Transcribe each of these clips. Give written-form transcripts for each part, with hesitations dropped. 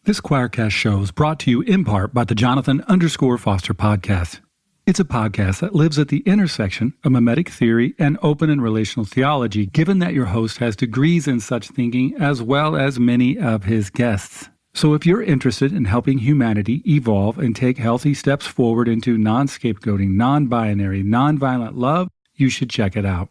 This Choircast show is brought to you in part by the Jonathan_Foster podcast. It's a podcast that lives at the intersection of mimetic theory and open and relational theology, given that your host has degrees in such thinking as well as many of his guests. So if you're interested in helping humanity evolve and take healthy steps forward into non-scapegoating, non-binary, non-violent love, you should check it out.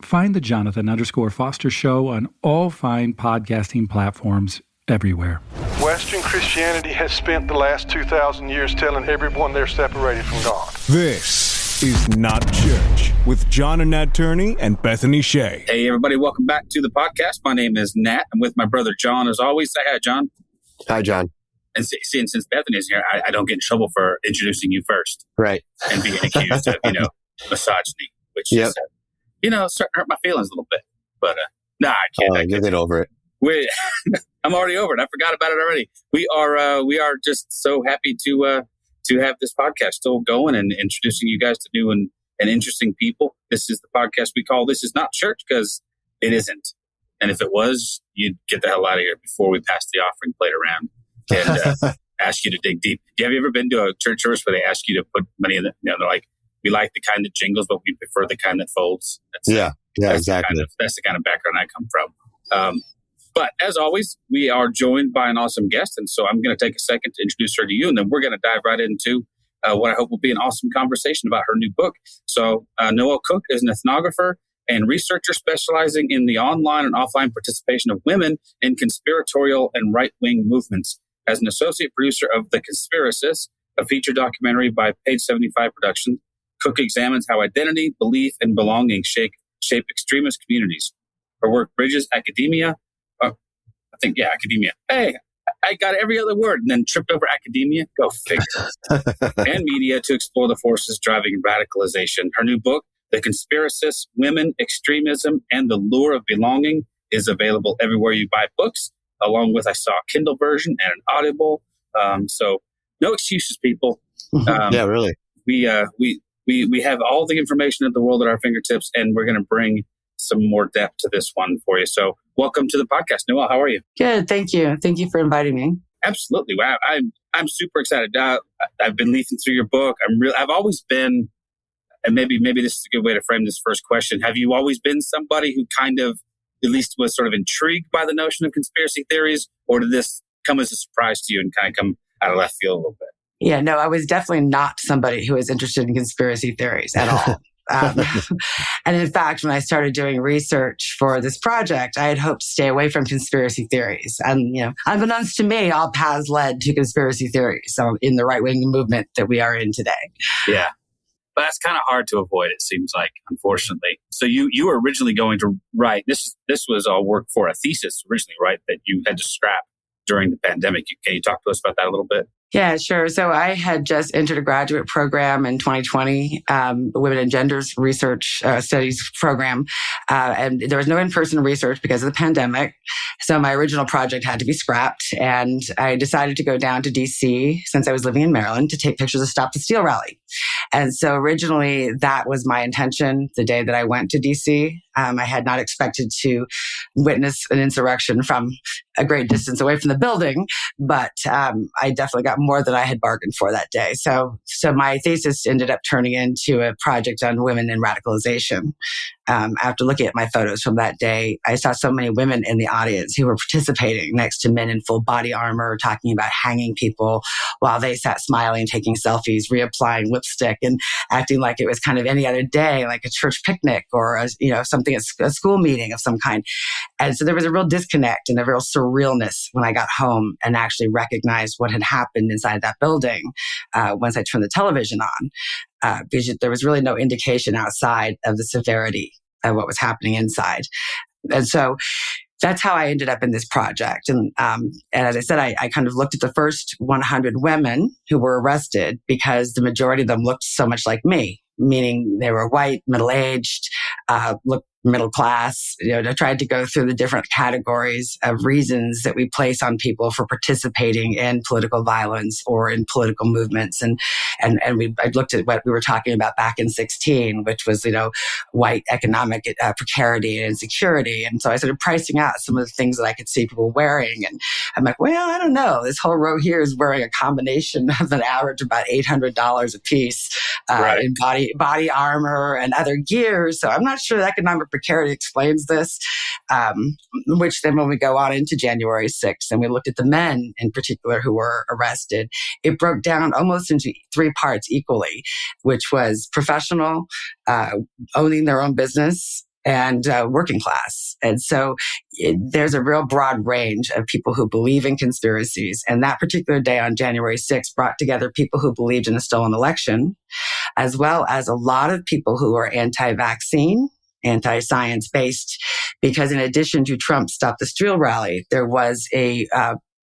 Find the Jonathan_Foster show on all fine podcasting platforms everywhere. Western Christianity has spent the last 2,000 years telling everyone they're separated from God. This is Not Church with John and Nat Turney and Bethany Shea. Hey, everybody. Welcome back to the podcast. My name is Nat. I'm with my brother, John, as always. Say hi, John. Hi, John. And since Bethany is here, I don't get in trouble for introducing you first. Right. And being accused of, misogyny, which is, starting to hurt my feelings a little bit. But, I can't. You'll get over it. I'm already over it. I forgot about it already. We are just so happy to have this podcast still going and introducing you guys to new and interesting people. This is the podcast we call This Is Not Church, because it isn't. And if it was, you'd get the hell out of here before we pass the offering plate around and ask you to dig deep. Have you ever been to a church service where they ask you to put money in they're like, we like the kind that jingles, but we prefer the kind that folds? That's exactly. That's the kind of background I come from. But as always, we are joined by an awesome guest. And so I'm going to take a second to introduce her to you. And then we're going to dive right into what I hope will be an awesome conversation about her new book. So Noelle Cook is an ethnographer and researcher specializing in the online and offline participation of women in conspiratorial and right-wing movements. As an associate producer of The Conspiracists, a feature documentary by Page75 Productions, Cook examines how identity, belief, and belonging shape extremist communities. Her work bridges academia. Academia. Hey, I got every other word and then tripped over academia. Go figure. And media to explore the forces driving radicalization. Her new book, The Conspiracists, Women, Extremism, and the Lure of Belonging, is available everywhere you buy books, along with, I saw a Kindle version and an Audible. So no excuses, people. Yeah, really. We have all the information in the world at our fingertips, and we're going to bring some more depth to this one for you. So welcome to the podcast, Noelle. How are you? Good. Thank you. Thank you for inviting me. Absolutely. Wow. I'm super excited. I've been leafing through your book. I've always been, and maybe this is a good way to frame this first question. Have you always been somebody who kind of at least was sort of intrigued by the notion of conspiracy theories, or did this come as a surprise to you and kind of come out of left field a little bit? Yeah, no, I was definitely not somebody who was interested in conspiracy theories at all. And in fact, when I started doing research for this project, I had hoped to stay away from conspiracy theories. And, unbeknownst to me, all paths led to conspiracy theories. So in the right-wing movement that we are in today. Yeah. But that's kind of hard to avoid, it seems like, unfortunately. So you were originally going to write, this was all work for a thesis originally, right? That you had to scrap during the pandemic. Can you talk to us about that a little bit? Yeah, sure. So I had just entered a graduate program in 2020, Women and Genders Research Studies program. And there was no in-person research because of the pandemic. So my original project had to be scrapped. And I decided to go down to DC, since I was living in Maryland, to take pictures of Stop the Steal rally. And so originally that was my intention the day that I went to DC. I had not expected to witness an insurrection from a great distance away from the building, but I definitely got more than I had bargained for that day. So my thesis ended up turning into a project on women and radicalization. After looking at my photos from that day, I saw so many women in the audience who were participating next to men in full body armor, talking about hanging people while they sat smiling, taking selfies, reapplying lipstick, and acting like it was kind of any other day, like a church picnic or a school meeting of some kind. And so there was a real disconnect and a real surrealness when I got home and actually recognized what had happened inside that building once I turned the television on. Because there was really no indication outside of the severity of what was happening inside. And so that's how I ended up in this project. And as I said, I kind of looked at the first 100 women who were arrested because the majority of them looked so much like me, meaning they were white, middle-aged, look middle class, I tried to go through the different categories of reasons that we place on people for participating in political violence or in political movements. I looked at what we were talking about back in 16, which was, white economic precarity and insecurity. And so I started pricing out some of the things that I could see people wearing. And I'm like, well, I don't know. This whole row here is wearing a combination of an average of about $800 a piece in body armor and other gear. So I'm not sure the economic precarity explains this, which then when we go on into January 6th and we looked at the men in particular who were arrested, it broke down almost into three parts equally, which was professional, owning their own business, and working class. And so there's a real broad range of people who believe in conspiracies. And that particular day on January 6th brought together people who believed in a stolen election, as well as a lot of people who are anti-vaccine, anti-science based, because in addition to Trump's Stop the Steal rally, there was a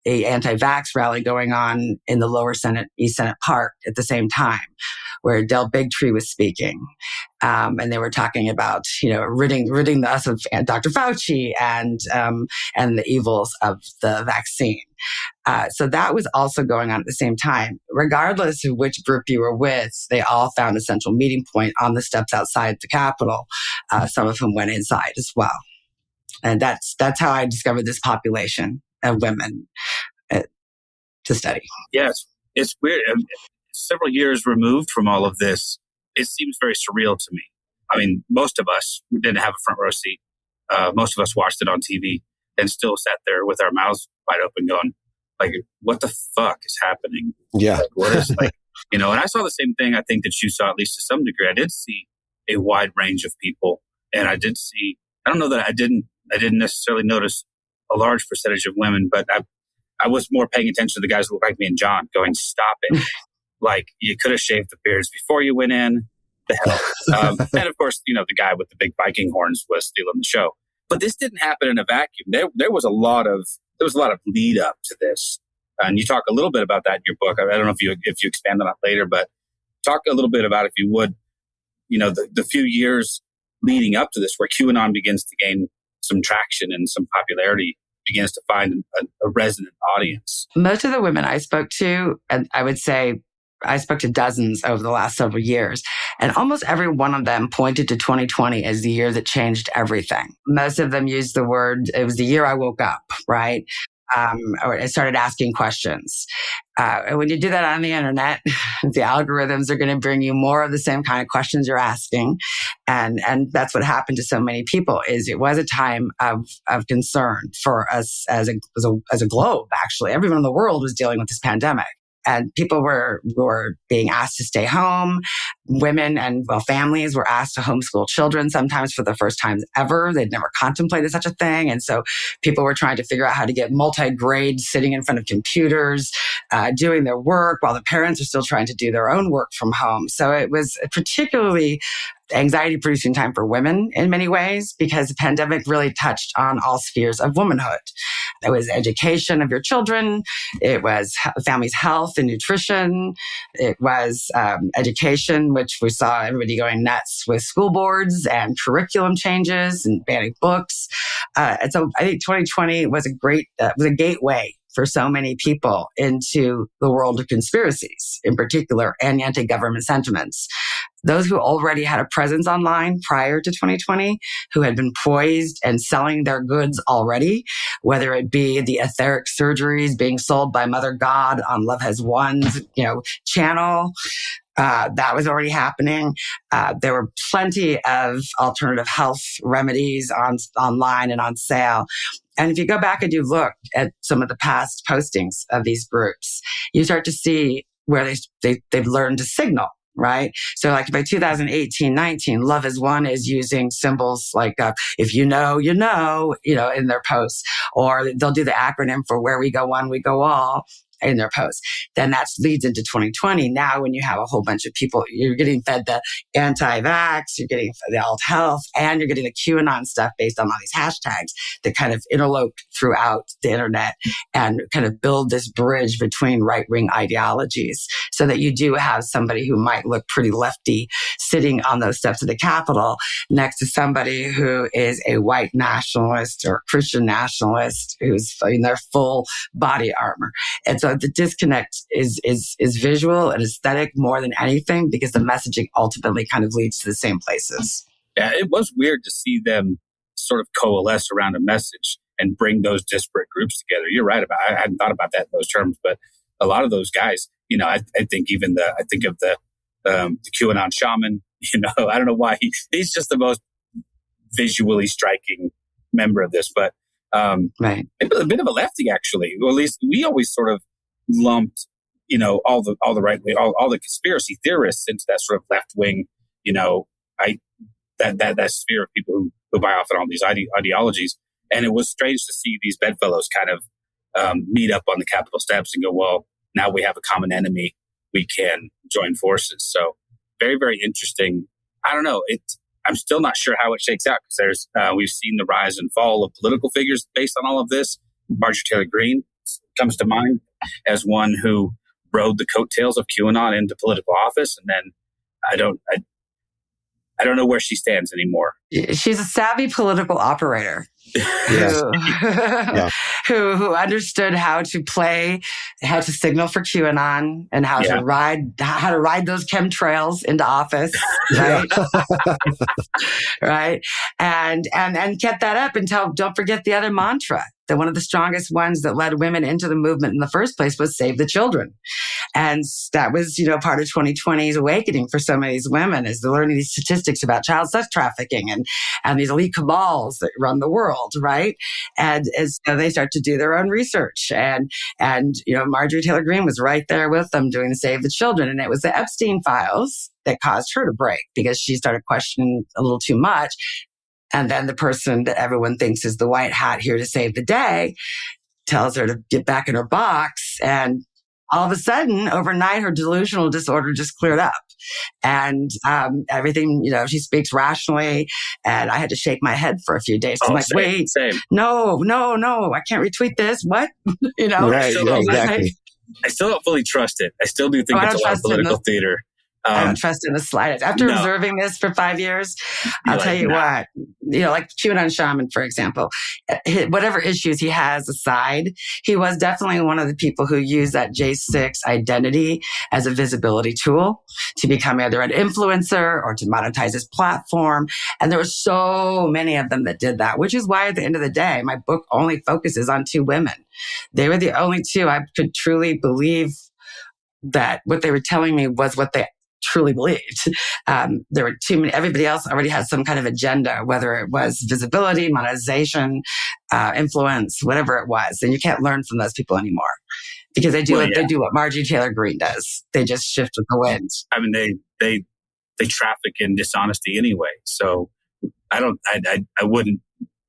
anti-vax rally going on in the lower Senate, East Senate Park at the same time, where Del Bigtree was speaking. And they were talking about, ridding us of Dr. Fauci and the evils of the vaccine. So that was also going on at the same time. Regardless of which group you were with, they all found a central meeting point on the steps outside the Capitol. Some of whom went inside as well. And that's how I discovered this population of women to study. Yes, it's weird. Several years removed from all of this, it seems very surreal to me. I mean, most of us didn't have a front row seat. Most of us watched it on TV and still sat there with our mouths wide open going, like, what the fuck is happening? Yeah. Like, what is, and I saw the same thing I think that you saw, at least to some degree. I did see a wide range of people. And I did see, I don't know that I didn't necessarily notice a large percentage of women, but I was more paying attention to the guys who look like me and John going, stop it. Like, you could have shaved the beards before you went in. The hell. And of course, the guy with the big Viking horns was stealing the show. But this didn't happen in a vacuum. There was a lot of lead up to this. And you talk a little bit about that in your book. I don't know if you expand on that later, but talk a little bit about, if you would, the few years leading up to this, where QAnon begins to gain some traction and some popularity, begins to find a resonant audience. Most of the women I spoke to, and I would say I spoke to dozens over the last several years, and almost every one of them pointed to 2020 as the year that changed everything. Most of them used the word, it was the year I woke up, right? Or I started asking questions. And when you do that on the internet, the algorithms are going to bring you more of the same kind of questions you're asking. And that's what happened to so many people. Is it was a time of concern for us as a globe, actually. Everyone in the world was dealing with this pandemic. And people were being asked to stay home. Women and families were asked to homeschool children, sometimes for the first time ever. They'd never contemplated such a thing. And so people were trying to figure out how to get multi-grades, sitting in front of computers, doing their work while the parents are still trying to do their own work from home. So it was particularly anxiety-producing time for women in many ways, because the pandemic really touched on all spheres of womanhood. It was education of your children. It was family's health and nutrition. It was education, which we saw everybody going nuts with school boards and curriculum changes and banning books. And so I think 2020 was was a gateway for so many people into the world of conspiracies in particular, and anti-government sentiments. Those who already had a presence online prior to 2020, who had been poised and selling their goods already, whether it be the etheric surgeries being sold by Mother God on Love Has Won's, channel, that was already happening. There were plenty of alternative health remedies online and on sale. And if you go back and you look at some of the past postings of these groups, you start to see where they've learned to signal. Right. So like by 2018-19, Love Is One is using symbols like, if you know, in their posts, or they'll do the acronym for where we go one, we go all. in their posts. Then that leads into 2020. Now, when you have a whole bunch of people, you're getting fed the anti-vax, you're getting the alt health, and you're getting the QAnon stuff based on all these hashtags that kind of interlope throughout the internet and kind of build this bridge between right-wing ideologies, so that you do have somebody who might look pretty lefty sitting on those steps of the Capitol next to somebody who is a white nationalist or Christian nationalist who's in their full body armor. And so the disconnect is visual and aesthetic more than anything, because the messaging ultimately kind of leads to the same places. Yeah, it was weird to see them sort of coalesce around a message and bring those disparate groups together. You're right about. I hadn't thought about that in those terms, but a lot of those guys, you know, I think of the QAnon shaman. You know, I don't know why he's just the most visually striking member of this, but right, a bit of a lefty actually. Or at least we always sort of lumped, you know, all the right way, all the conspiracy theorists into that sort of left wing, you know, that sphere of people who buy off on all these ideologies. And it was strange to see these bedfellows kind of meet up on the Capitol steps and go, well, now we have a common enemy. We can join forces. So very, very interesting. I don't know. I'm still not sure how it shakes out, because we've seen the rise and fall of political figures based on all of this. Marjorie Taylor Greene comes to mind as one who rode the coattails of QAnon into political office. And then I don't know where she stands anymore. She's a savvy political operator who understood how to signal for QAnon and how to ride those chemtrails into office, right? Right, and kept that up until, don't forget the other mantra, that one of the strongest ones that led women into the movement in the first place was save the children. And that was, you know, part of 2020's awakening for some of these women, is they're learning these statistics about child sex trafficking and these elite cabals that run the world, right? And so they start to do their own research. And you know, Marjorie Taylor Greene was right there with them doing the Save the Children. And it was the Epstein files that caused her to break, because she started questioning a little too much. And then the person that everyone thinks is the white hat here to save the day tells her to get back in her box. And all of a sudden, overnight, her delusional disorder just cleared up. And everything, you know, she speaks rationally. And I had to shake my head for a few days. I'm like, wait, no, I can't retweet this. What? You know? Right, exactly. I still don't fully trust it. I still do think it's a lot of political theater. I don't trust in the slightest. After observing this for 5 years, I'll tell you what, you know, like QAnon shaman, for example, whatever issues he has aside, he was definitely one of the people who used that J6 identity as a visibility tool to become either an influencer or to monetize his platform. And there were so many of them that did that, which is why at the end of the day, my book only focuses on 2 women. They were the only 2 I could truly believe that what they were telling me was what they truly believed. There were too many. Everybody else already had some kind of agenda, whether it was visibility, monetization, influence, whatever it was. And you can't learn from those people anymore, because they do what Marjorie Taylor Greene does. They just shift with the wind. I mean, they traffic in dishonesty anyway. So I wouldn't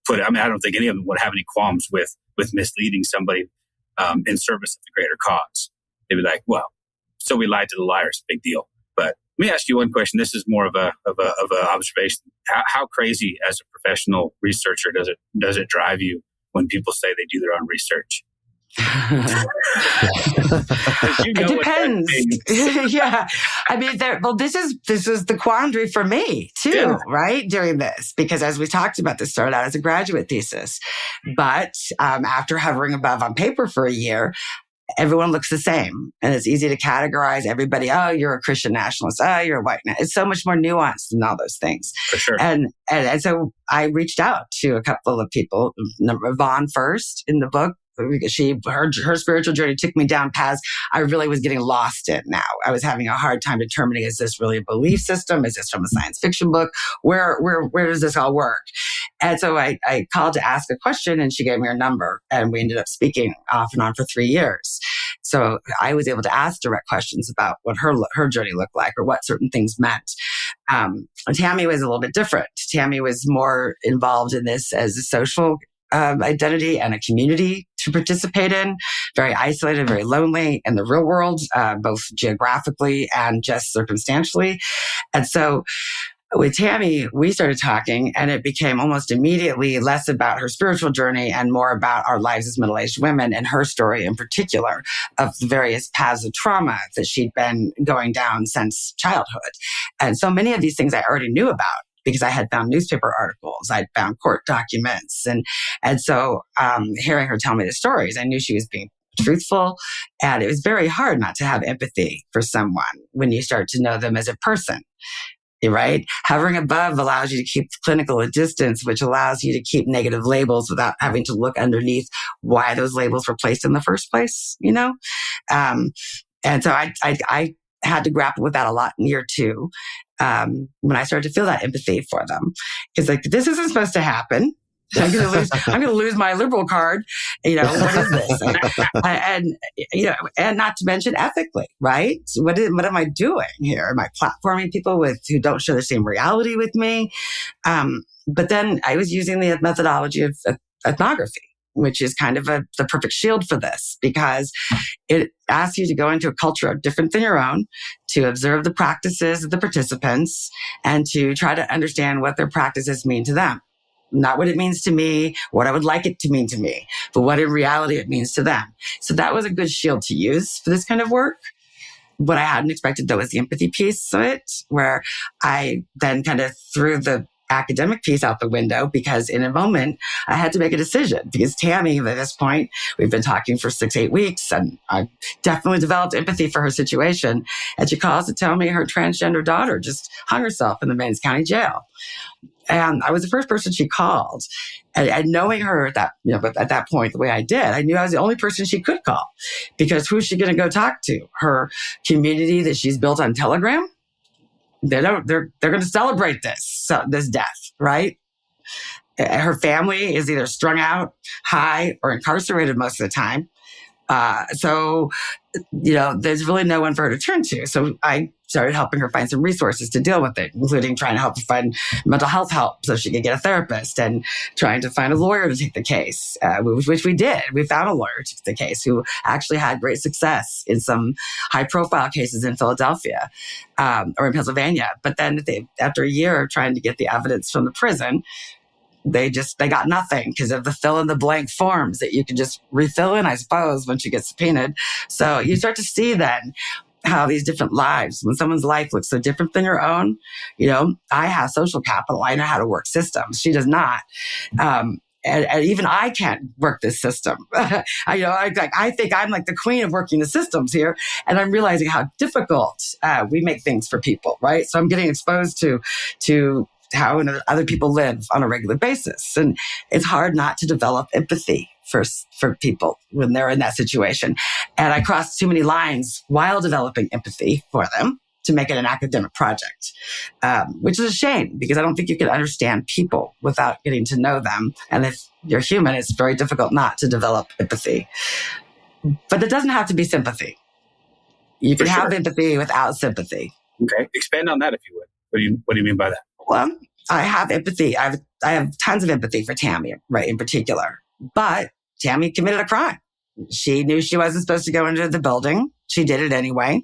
put. I mean, I don't think any of them would have any qualms with misleading somebody in service of the greater cause. They'd be like, well, so we lied to the liars. Big deal. But let me ask you one question. This is more of a observation. How crazy, as a professional researcher, does it drive you when people say they do their own research? It depends. Yeah, I mean, this is the quandary for me too, right? During this, because as we talked about, this started out as a graduate thesis, but after hovering above on paper for a year, everyone looks the same, and it's easy to categorize everybody. Oh, you're a Christian nationalist. Oh, you're a white nationalist. It's so much more nuanced than all those things. For sure. And so I reached out to a couple of people. Vaughn first in the book, because her spiritual journey took me down paths I really was getting lost in. Now I was having a hard time determining, is this really a belief system? Is this from a science fiction book? Where does this all work? And so I called to ask a question, and she gave me her number, and we ended up speaking off and on for 3 years. So I was able to ask direct questions about what her journey looked like, or what certain things meant. Tammy was a little bit different. Tammy was more involved in this as a social identity and a community to participate in, very isolated, very lonely in the real world, both geographically and just circumstantially. And so with Tammy, we started talking, and it became almost immediately less about her spiritual journey and more about our lives as middle-aged women, and her story in particular of the various paths of trauma that she'd been going down since childhood. And so many of these things I already knew about because I had found newspaper articles, I'd found court documents. And so hearing her tell me the stories, I knew she was being truthful. And it was very hard not to have empathy for someone when you start to know them as a person. Right? Hovering above allows you to keep clinical a distance, which allows you to keep negative labels without having to look underneath why those labels were placed in the first place, you know? And so I had to grapple with that a lot in year 2 when I started to feel that empathy for them. Because like, this isn't supposed to happen. I'm going to lose my liberal card. You know, what is this? And you know, and not to mention ethically, right? What am I doing here? Am I platforming people who don't share the same reality with me? But then I was using the methodology of ethnography, which is kind of the perfect shield for this, because it asks you to go into a culture different than your own, to observe the practices of the participants, and to try to understand what their practices mean to them. Not what it means to me, what I would like it to mean to me, but what in reality it means to them. So that was a good shield to use for this kind of work. What I hadn't expected, though, was the empathy piece of it, where I then kind of threw the academic piece out the window, because in a moment I had to make a decision, because Tammy, at this point, we've been talking for 6-8 weeks, and I definitely developed empathy for her situation. And she calls to tell me her transgender daughter just hung herself in the Mains County Jail. And I was the first person she called. And knowing her at that point, the way I did, I knew I was the only person she could call, because who's she going to go talk to? Her community that she's built on Telegram? They're going to celebrate this death, right? Her family is either strung out, high, or incarcerated most of the time. So, you know, there's really no one for her to turn to. So I started helping her find some resources to deal with it, including trying to help her find mental health help so she could get a therapist, and trying to find a lawyer to take the case, which we did. We found a lawyer to take the case who actually had great success in some high profile cases in Philadelphia or in Pennsylvania. But then after a year of trying to get the evidence from the prison, they got nothing because of the fill in the blank forms that you can just refill in, I suppose, once you get subpoenaed. So you start to see then how these different lives, when someone's life looks so different than your own, you know, I have social capital. I know how to work systems. She does not. And even I can't work this system. I think I'm like the queen of working the systems here. And I'm realizing how difficult we make things for people, right? So I'm getting exposed to how other people live on a regular basis. And it's hard not to develop empathy for people when they're in that situation. And I crossed too many lines while developing empathy for them to make it an academic project, which is a shame, because I don't think you can understand people without getting to know them. And if you're human, it's very difficult not to develop empathy. But it doesn't have to be sympathy. You can have empathy without sympathy. Okay. Expand on that, if you would. What do you mean by that? Well, I have empathy. I have tons of empathy for Tammy, right, in particular. But Tammy committed a crime. She knew she wasn't supposed to go into the building. She did it anyway.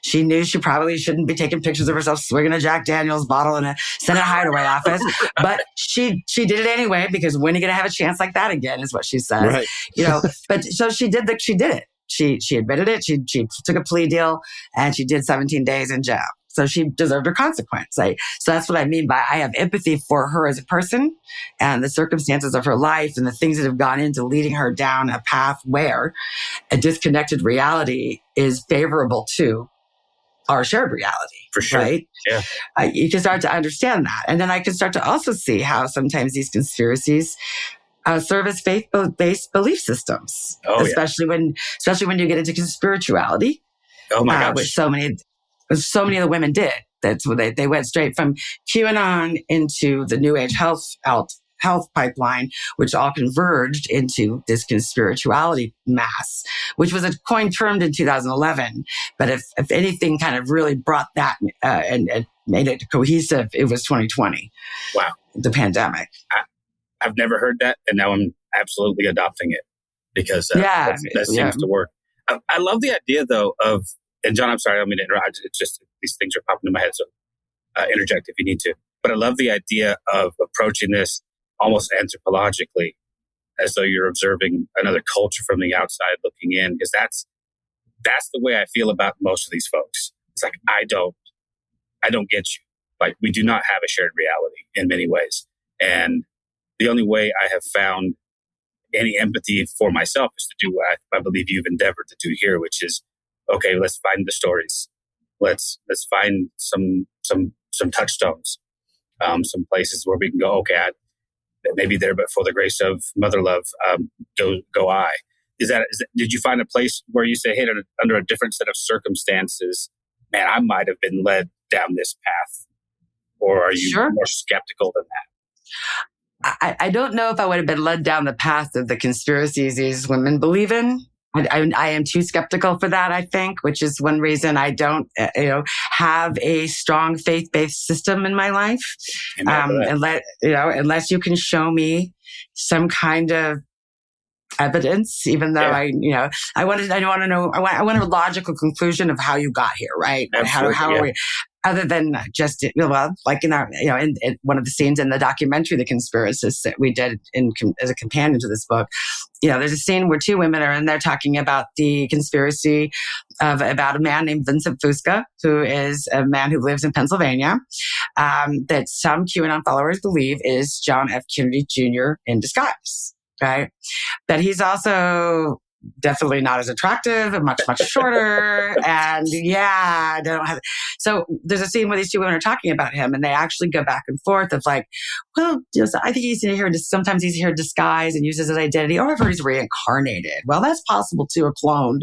She knew she probably shouldn't be taking pictures of herself swinging a Jack Daniels bottle in a Senate hideaway office. But she did it anyway, because when are you going to have a chance like that again, is what she said. Right. You know, but so she did it. She admitted it. She took a plea deal, and she did 17 days in jail. So she deserved her consequence. So that's what I mean by I have empathy for her as a person and the circumstances of her life and the things that have gone into leading her down a path where a disconnected reality is favorable to our shared reality. For sure. Right? Yeah. You can start to understand that. And then I can start to also see how sometimes these conspiracies serve as faith-based belief systems, especially when you get into conspirituality. Oh my gosh. Which so many of the women did. That's what they went straight from QAnon into the New Age health pipeline, which all converged into this conspirituality mass, which was a coin termed in 2011. But if anything kind of really brought that and made it cohesive, it was 2020. Wow. The pandemic. I've never heard that, and now I'm absolutely adopting it. because Yeah. that seems to work. I love the idea, though, and John, I'm sorry, I don't mean to interrupt. It's just these things are popping in my head, so interject if you need to. But I love the idea of approaching this almost anthropologically, as though you're observing another culture from the outside looking in, because that's the way I feel about most of these folks. It's like, I don't get you. Like, we do not have a shared reality in many ways. And the only way I have found any empathy for myself is to do what I believe you've endeavored to do here, which is, okay, let's find the stories. Let's find some touchstones, some places where we can go, okay, maybe there, but for the grace of mother love, go I. Did you find a place where you say, hey, under a different set of circumstances, man, I might have been led down this path? Or are you more skeptical than that? I don't know if I would have been led down the path of the conspiracies these women believe in. I am too skeptical for that, I think, which is one reason I don't, have a strong faith-based system in my life. Unless you can show me some kind of evidence, even though I want a logical conclusion of how you got here, right? How are we? Other than just, like in our, in one of the scenes in the documentary, The Conspiracists, that we did as a companion to this book, there's a scene where two women are in there talking about the conspiracy about a man named Vincent Fusca, who is a man who lives in Pennsylvania, that some QAnon followers believe is John F. Kennedy Jr. in disguise, right? But he's also definitely not as attractive and much shorter. And so there's a scene where these two women are talking about him, and they actually go back and forth of like, well, I think sometimes he's here in disguise and uses his identity, or I've heard he's reincarnated. Well, that's possible too, or cloned.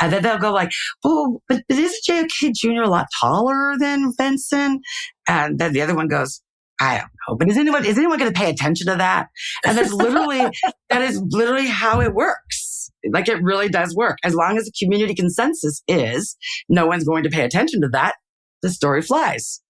And then they'll go like, well, but isn't JFK Jr. a lot taller than Vincent? And then the other one goes, I don't know, but is anyone going to pay attention to that? And that is literally how it works. Like, it really does work. As long as the community consensus is no one's going to pay attention to that, the story flies.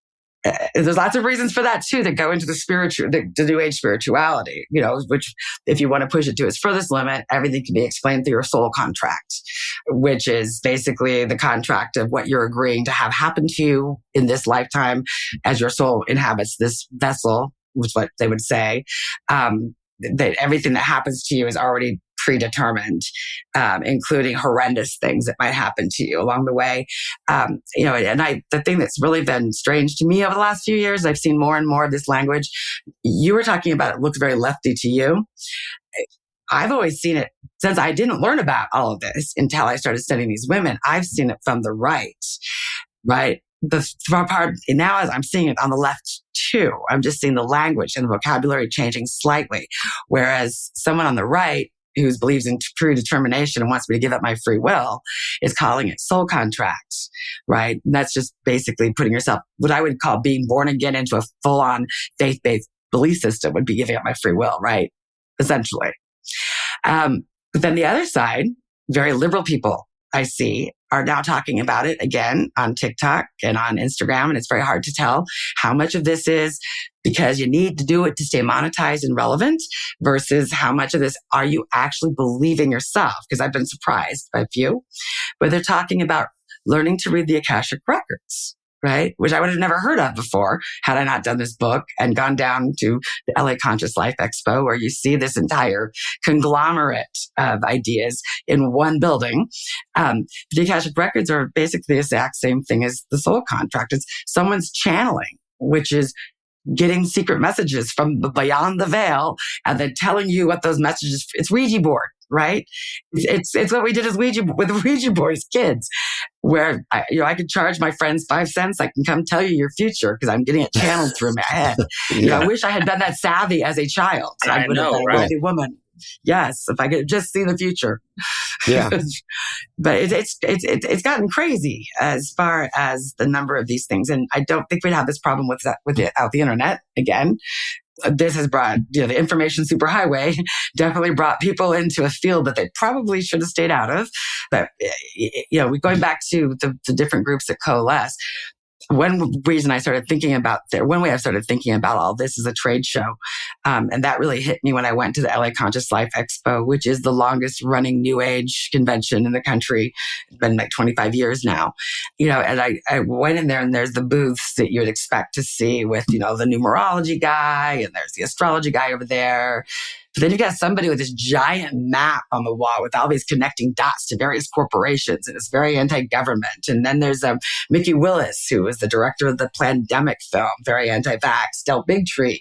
There's lots of reasons for that too that go into the New Age spirituality, which if you want to push it to its furthest limit, everything can be explained through your soul contract, which is basically the contract of what you're agreeing to have happen to you in this lifetime as your soul inhabits this vessel, was what they would say. That everything that happens to you is already predetermined, including horrendous things that might happen to you along the way. The thing that's really been strange to me over the last few years, I've seen more and more of this language. You were talking about it looks very lefty to you. I've always seen it since I didn't learn about all of this until I started studying these women. I've seen it from the right? The part now is I'm seeing it on the left too. I'm just seeing the language and the vocabulary changing slightly. Whereas someone on the right who believes in predetermination and wants me to give up my free will is calling it soul contracts, right? And that's just basically putting yourself, what I would call being born again into a full-on faith-based belief system would be giving up my free will, right? Essentially. But then the other side, very liberal people I see are now talking about it again on TikTok and on Instagram. And it's very hard to tell how much of this is because you need to do it to stay monetized and relevant versus how much of this are you actually believing yourself? Because I've been surprised by a few where they're talking about learning to read the Akashic records, right? Which I would have never heard of before had I not done this book and gone down to the LA Conscious Life Expo, where you see this entire conglomerate of ideas in one building. The Akashic records are basically the exact same thing as the soul contract. It's someone's channeling, which is getting secret messages from beyond the veil and then telling you what those messages, it's Ouija board, right? It's what we did with Ouija board as kids, where I could charge my friends 5 cents. I can come tell you your future because I'm getting it channeled through my head. I wish I had been that savvy as a child. I would have been a wealthy woman. Yes, if I could just see the future. Yeah. But it's gotten crazy as far as the number of these things, and I don't think we'd have this problem without the internet again. This has brought, the information superhighway definitely brought people into a field that they probably should have stayed out of. But, we're going back to the different groups that coalesce. one reason I started thinking about one way I started thinking about all this is a trade show. And that really hit me when I went to the LA Conscious Life Expo, which is the longest running New Age convention in the country. It's been like 25 years now, and I went in there and there's the booths that you would expect to see with, the numerology guy and there's the astrology guy over there. But then you got somebody with this giant map on the wall with all these connecting dots to various corporations, and it's very anti-government. And then there's Mickey Willis, who was the director of the Plandemic film, very anti-vax. Del Bigtree,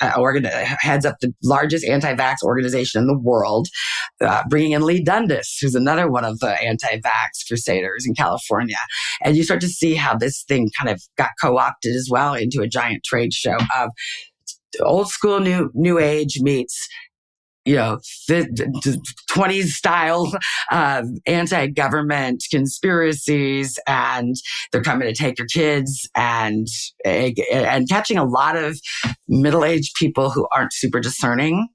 heads up the largest anti-vax organization in the world, bringing in Lee Dundas, who's another one of the anti-vax crusaders in California. And you start to see how this thing kind of got co-opted as well into a giant trade show of old school new age meets, the 20s style anti-government conspiracies, and they're coming to take your kids, and catching a lot of middle-aged people who aren't super discerning.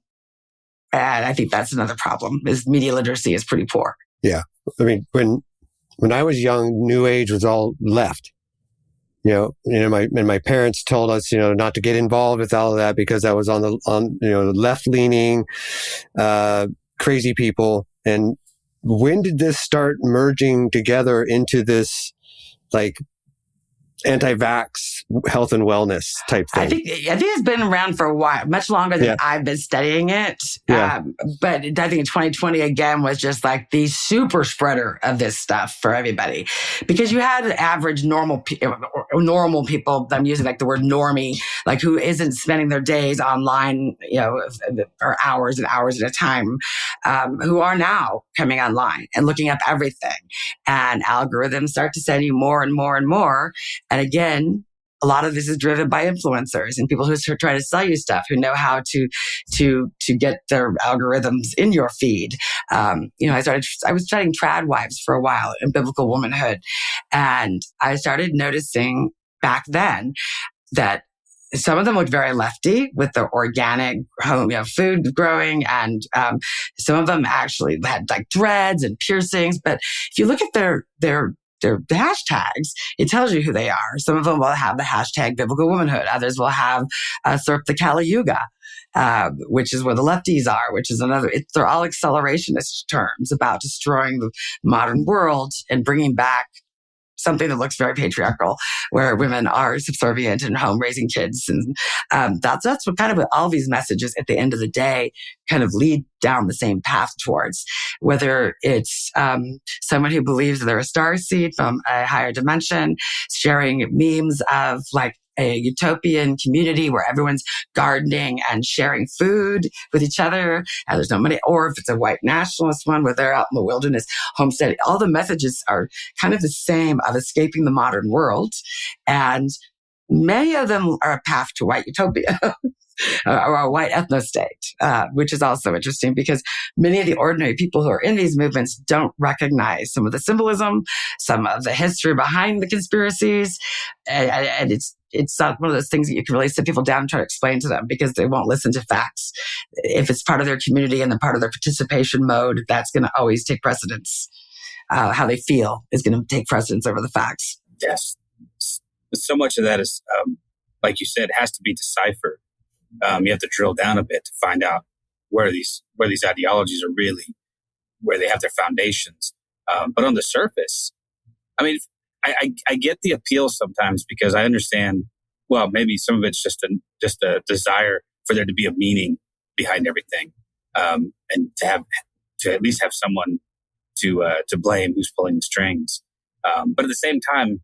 And I think that's another problem, is media literacy is pretty poor. Yeah. I mean, when I was young, New Age was all left. My parents told us, not to get involved with all of that because that was on the left leaning, crazy people. And when did this start merging together into this like anti-vax health and wellness type thing? I think it's been around for a while, much longer than I've been studying it. Yeah. But I think in 2020 again was just like the super spreader of this stuff for everybody, because you had average normal people. I'm using like the word normie, like who isn't spending their days online, for hours and hours at a time, who are now coming online and looking up everything, and algorithms start to send you more and more and more. And again, a lot of this is driven by influencers and people who are trying to sell you stuff, who know how to get their algorithms in your feed. I was studying trad wives for a while in biblical womanhood, and I started noticing back then that some of them looked very lefty with their organic home, food growing, and some of them actually had like dreads and piercings. But if you look at their hashtags, it tells you who they are. Some of them will have the hashtag biblical womanhood. Others will have surf the Kali Yuga, which is where the lefties are, which is they're all accelerationist terms about destroying the modern world and bringing back something that looks very patriarchal, where women are subservient and home raising kids. And that's what kind of all these messages at the end of the day kind of lead down the same path towards, whether it's someone who believes they're a starseed from a higher dimension, sharing memes of like a utopian community where everyone's gardening and sharing food with each other, and there's no money, or if it's a white nationalist one where they're out in the wilderness homesteading. All the messages are kind of the same, of escaping the modern world, and many of them are a path to white utopia or a white ethno-state, which is also interesting because many of the ordinary people who are in these movements don't recognize some of the symbolism, some of the history behind the conspiracies, and it's not one of those things that you can really sit people down and try to explain to them, because they won't listen to facts. If it's part of their community and the part of their participation mode, that's going to always take precedence. How they feel is going to take precedence over the facts. Yes. So much of that is, like you said, has to be deciphered. You have to drill down a bit to find out where these ideologies are really, where they have their foundations. But on the surface, I mean, I get the appeal sometimes, because I understand, well, maybe some of it's just a desire for there to be a meaning behind everything, and to at least have someone to blame who's pulling the strings. But at the same time,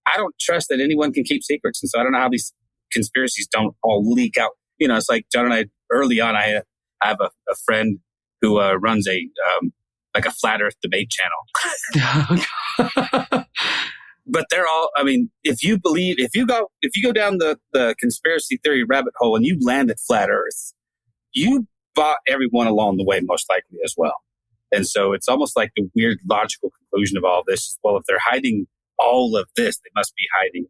I don't trust that anyone can keep secrets, and so I don't know how these conspiracies don't all leak out. It's like John and I early on. I have a friend who runs a flat Earth debate channel. But they're all, I mean, if you go down the conspiracy theory rabbit hole and you land at flat Earth, you bought everyone along the way, most likely as well. And so it's almost like the weird logical conclusion of all of this. Well, if they're hiding all of this, they must be hiding,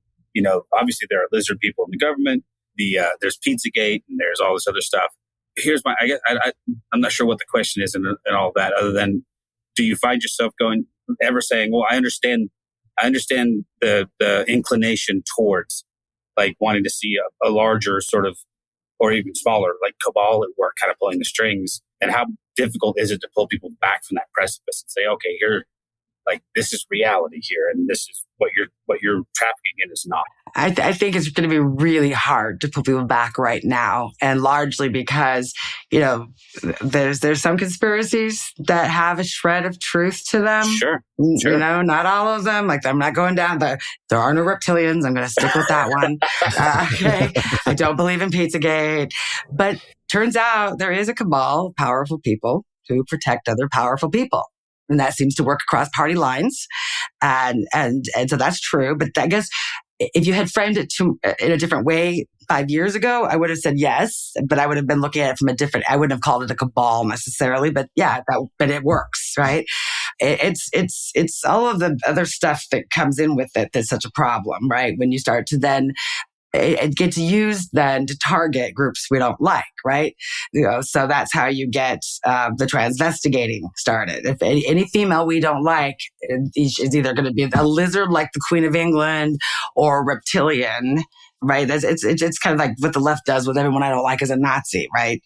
obviously there are lizard people in the government. There's Pizzagate and there's all this other stuff. Here's I'm not sure what the question is and all that, other than, do you find yourself ever saying, well, I understand I understand the inclination towards like wanting to see a larger sort of, or even smaller, like cabal at work, kind of pulling the strings. And how difficult is it to pull people back from that precipice and say, okay, here, like this is reality here, and this is what you're trafficking in is not. I think it's going to be really hard to pull people back right now, and largely because, you know, there's some conspiracies that have a shred of truth to them. Sure. You know, not all of them. Like, I'm not going down there are no reptilians. I'm going to stick with that one. Okay. I don't believe in Pizzagate, but turns out there is a cabal of powerful people who protect other powerful people. And that seems to work across party lines. And so that's true. But I guess if you had framed it in a different way 5 years ago, I would have said yes, but I would have been looking at it from I wouldn't have called it a cabal necessarily, but yeah, but it works, right? It's all of the other stuff that comes in with it that's such a problem, right? When you start to then it gets used then to target groups we don't like, right? You know, so that's how you get the transvestigating started. If any female we don't like is either going to be a lizard like the Queen of England or reptilian, right? It's kind of like what the left does with everyone I don't like as a Nazi, right?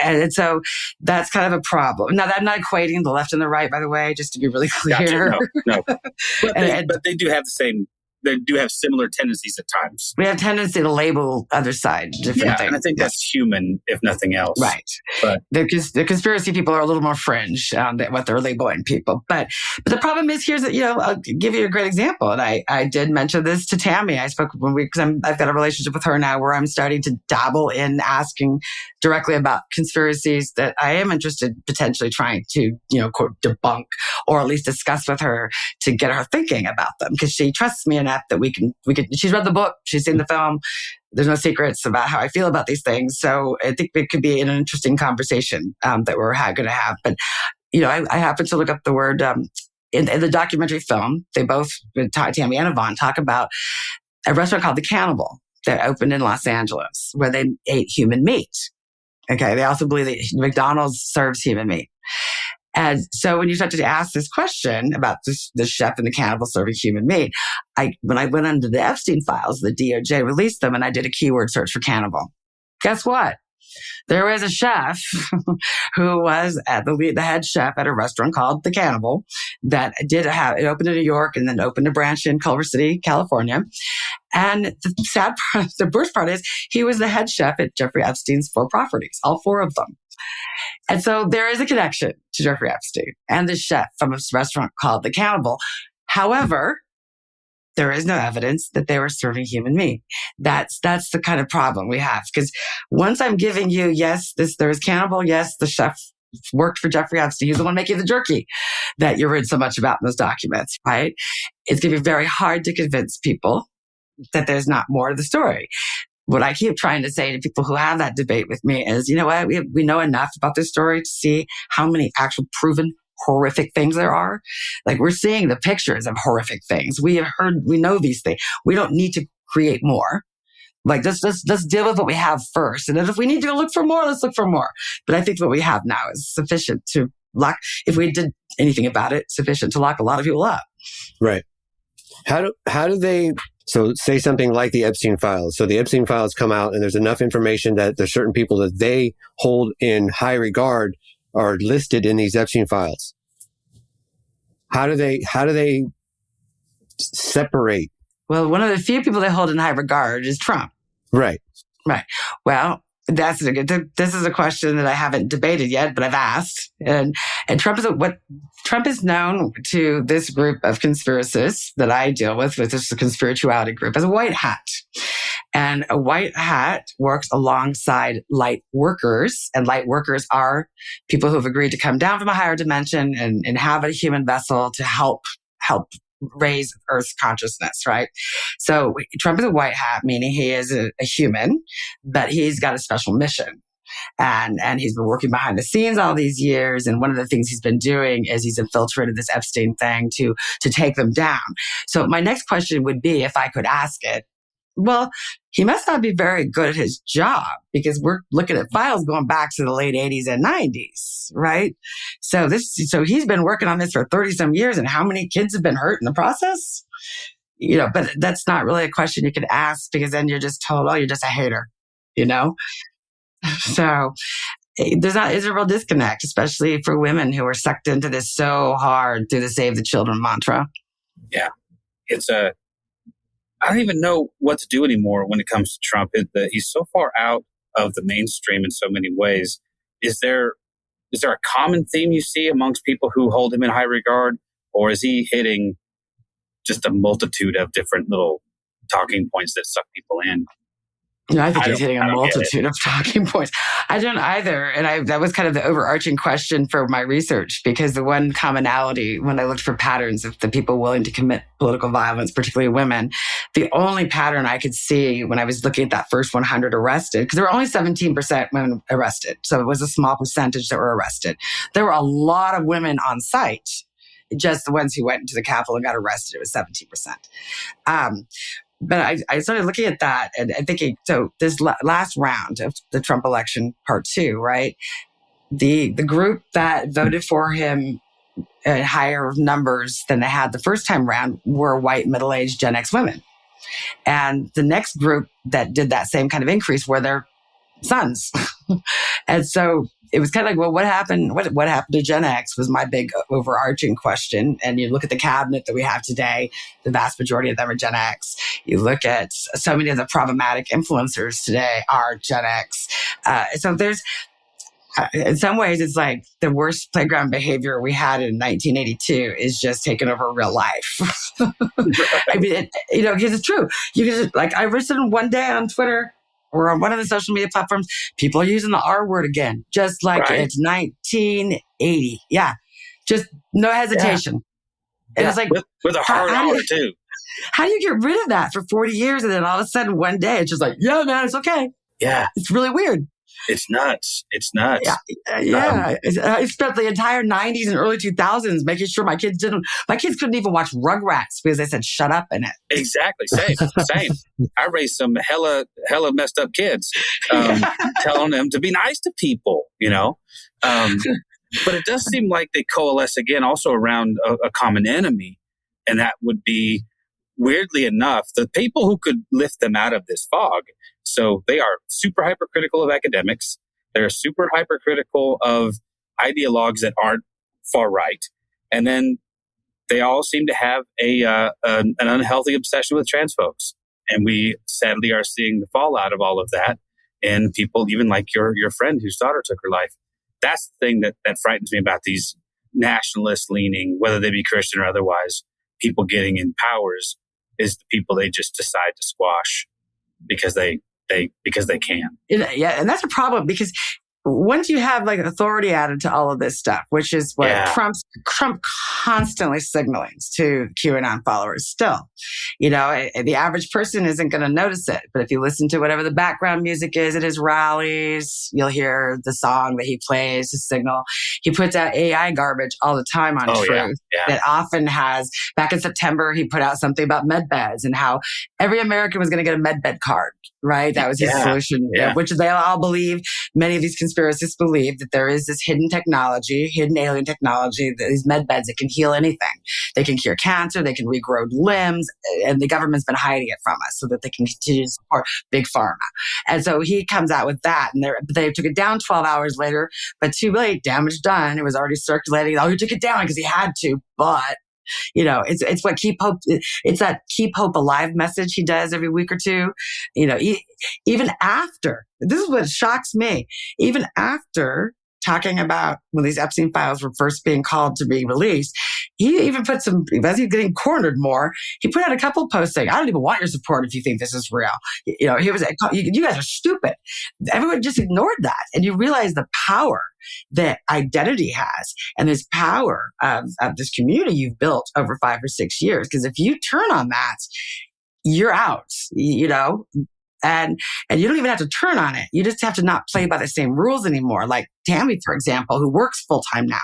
And so that's kind of a problem. Now, I'm not equating the left and the right, by the way, just to be really clear. Gotcha. No. But they do have the same. They do have similar tendencies at times. We have tendency to label other side different things. And I think that's human, if nothing else. Right. But the conspiracy people are a little more fringe on what they're labeling people. But the problem is here's that, you know, I'll give you a great example. And I did mention this to Tammy. I spoke because I've got a relationship with her now where I'm starting to dabble in asking directly about conspiracies that I am interested potentially trying to, you know, quote, debunk or at least discuss with her to get her thinking about them, because she trusts me enough that we can, she's read the book, she's seen the film. There's no secrets about how I feel about these things. So I think it could be an interesting conversation that we're going to have. But, you know, I happened to look up the word in the documentary film. They both, Tammy and Yvonne, talk about a restaurant called The Cannibal that opened in Los Angeles where they ate human meat. Okay. They also believe that McDonald's serves human meat. And so when you start to ask this question about the chef and the cannibal serving human meat, when I went under the Epstein files, the DOJ released them and I did a keyword search for cannibal. Guess what? There was a chef who was at the head chef at a restaurant called The Cannibal that it opened in New York and then opened a branch in Culver City, California. And the sad part, the worst part is he was the head chef at Jeffrey Epstein's 4 properties, all 4 of them. And so there is a connection to Jeffrey Epstein and the chef from a restaurant called The Cannibal. However, there is no evidence that they were serving human meat. That's the kind of problem we have. Because once I'm giving you, yes, there is cannibal, yes, the chef worked for Jeffrey Epstein. He's the one making the jerky that you read so much about in those documents, right? It's going to be very hard to convince people that there's not more to the story. What I keep trying to say to people who have that debate with me is, you know what, we know enough about this story to see how many actual proven horrific things there are. Like, we're seeing the pictures of horrific things. We know these things. We don't need to create more. Like, let's deal with what we have first. And then if we need to look for more, let's look for more. But I think what we have now is sufficient to lock, if we did anything about it, sufficient to lock a lot of people up. Right. How do they, so say something like the Epstein files. So the Epstein files come out and there's enough information that there's certain people that they hold in high regard are listed in these Epstein files. How do they separate? Well, one of the few people they hold in high regard is Trump. Right. Right. Well, this is a question that I haven't debated yet, but I've asked. And Trump is known to this group of conspiracists that I deal with this conspirituality group, as a white hat. And a white hat works alongside light workers, and light workers are people who have agreed to come down from a higher dimension and inhabit a human vessel to help raise Earth's consciousness, right? So Trump is a white hat, meaning he is a human, but he's got a special mission. And he's been working behind the scenes all these years. And one of the things he's been doing is he's infiltrated this Epstein thing to take them down. So my next question would be, if I could ask it, Well, he must not be very good at his job because we're looking at files going back to the late 80s and 90s, right? So he's been working on this for 30 some years, and how many kids have been hurt in the process? But that's not really a question you can ask, because then you're just told, oh, you're just a hater, So there's a real disconnect, especially for women who are sucked into this so hard through the Save the Children mantra. Yeah. I don't even know what to do anymore when it comes to Trump. He's so far out of the mainstream in so many ways. Is there a common theme you see amongst people who hold him in high regard, or is he hitting just a multitude of different little talking points that suck people in? I think he's hitting a multitude of talking points. I don't either. And that was kind of the overarching question for my research, because the one commonality when I looked for patterns of the people willing to commit political violence, particularly women, the only pattern I could see when I was looking at that first 100 arrested, because there were only 17% women arrested. So it was a small percentage that were arrested. There were a lot of women on site. Just the ones who went into the Capitol and got arrested, it was 17%. But I started looking at that and thinking, so this last round of the Trump election, part 2, right? The group that voted for him at higher numbers than they had the first time round were white, middle-aged Gen X women. And the next group that did that same kind of increase were their sons. And so it was kind of like, well, what happened? What happened to Gen X was my big overarching question. And you look at the cabinet that we have today, the vast majority of them are Gen X. You look at so many of the problematic influencers today are Gen X. So there's, in some ways, it's like the worst playground behavior we had in 1982 is just taking over real life. I mean, because it's true. You can just, like, I listened one day on Twitter or on one of the social media platforms, people are using the R word again, just like it's 1980. Yeah. Just no hesitation. Yeah. And it's like, with a hard R too. How do you get rid of that for 40 years? And then all of a sudden one day it's just like, yeah, man, it's okay. Yeah. It's really weird. It's nuts. Yeah. I spent the entire 90s and early 2000s making sure my kids couldn't even watch Rugrats because they said, shut up in it. Exactly. Same. I raised some hella messed up kids, telling them to be nice to people, but it does seem like they coalesce again also around a common enemy. And that would be, weirdly enough, the people who could lift them out of this fog. So they are super hypercritical of academics. They're super hypercritical of ideologues that aren't far right. And then they all seem to have an unhealthy obsession with trans folks. And we sadly are seeing the fallout of all of that in people, even like your friend whose daughter took her life. That's the thing that frightens me about these nationalist leaning, whether they be Christian or otherwise, people getting in powers, is the people they just decide to squash because they can. Yeah, and that's a problem because once you have like authority added to all of this stuff, which is what Trump constantly signaling to QAnon followers still, the average person isn't going to notice it. But if you listen to whatever the background music is at his rallies, you'll hear the song that he plays to signal. He puts out AI garbage all the time on Truth that often has, back in September, he put out something about med beds and how every American was going to get a med bed card. Right? That was his solution, which they all believe. Many of these conspiracists believe that there is this hidden alien technology, these med beds that can heal anything. They can cure cancer, they can regrow limbs, and the government's been hiding it from us so that they can continue to support big pharma. And so he comes out with that, and they took it down 12 hours later, but too late, damage done. It was already circulating. Oh, he took it down because he had to, but it's what Keep Hope. It's that Keep Hope Alive message he does every week or two. Even after, this is what shocks me. Even after talking about when these Epstein files were first being called to be released, he even put some, as he's getting cornered more, he put out a couple posts saying, I don't even want your support if you think this is real. He was, you guys are stupid. Everyone just ignored that. And you realize the power that identity has and this power of this community you've built over 5 or 6 years. Because if you turn on that, you're out, And you don't even have to turn on it. You just have to not play by the same rules anymore. Like Tammy, for example, who works full time now.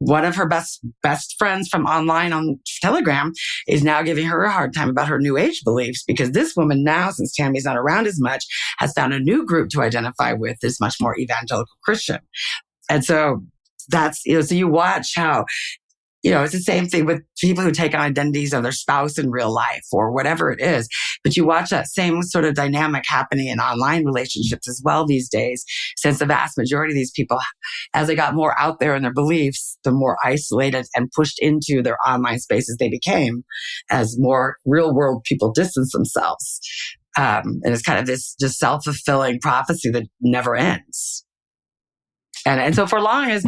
One of her best friends from online on Telegram is now giving her a hard time about her new age beliefs, because this woman now, since Tammy's not around as much, has found a new group to identify with that's much more evangelical Christian. And so that's, so you watch how, it's the same thing with people who take on identities of their spouse in real life or whatever it is. But you watch that same sort of dynamic happening in online relationships as well these days, since the vast majority of these people, as they got more out there in their beliefs, the more isolated and pushed into their online spaces they became, as more real world people distance themselves. And it's kind of this just self-fulfilling prophecy that never ends. And so for long as